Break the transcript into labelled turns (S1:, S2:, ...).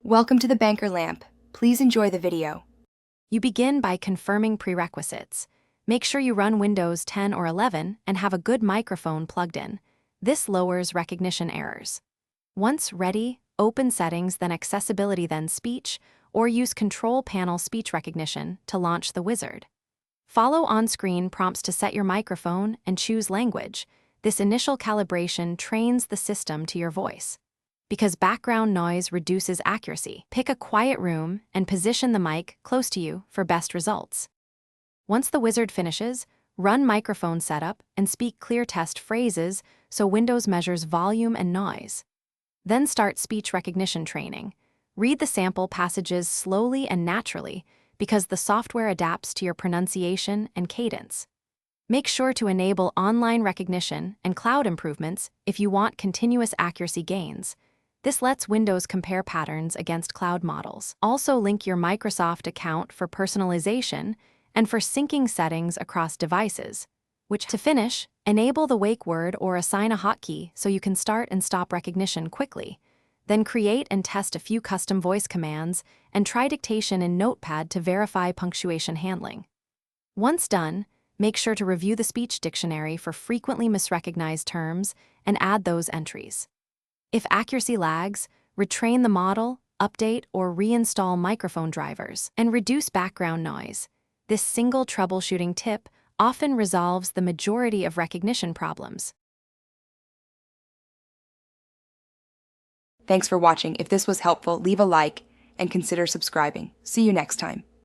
S1: Welcome to the Banker Lamp. Please enjoy the video.
S2: You begin by confirming prerequisites. Make sure you run Windows 10 or 11 and have a good microphone plugged in. This lowers recognition errors. Once ready, open Settings, then Accessibility, then Speech, or use Control Panel Speech Recognition to launch the wizard. Follow on-screen prompts to set your microphone and choose language. This initial calibration trains the system to your voice. Because background noise reduces accuracy, pick a quiet room and position the mic close to you for best results. Once the wizard finishes, run microphone setup and speak clear test phrases so Windows measures volume and noise. Then start speech recognition training. Read the sample passages slowly and naturally because the software adapts to your pronunciation and cadence. Make sure to enable online recognition and cloud improvements if you want continuous accuracy gains. This lets Windows compare patterns against cloud models. Also link your Microsoft account for personalization and for syncing settings across devices. To finish, enable the wake word or assign a hotkey so you can start and stop recognition quickly. Then create and test a few custom voice commands and try dictation in Notepad to verify punctuation handling. Once done, make sure to review the speech dictionary for frequently misrecognized terms and add those entries. If accuracy lags, retrain the model, update or reinstall microphone drivers, and reduce background noise. This single troubleshooting tip often resolves the majority of recognition problems.
S1: Thanks for watching. If this was helpful, leave a like and consider subscribing. See you next time.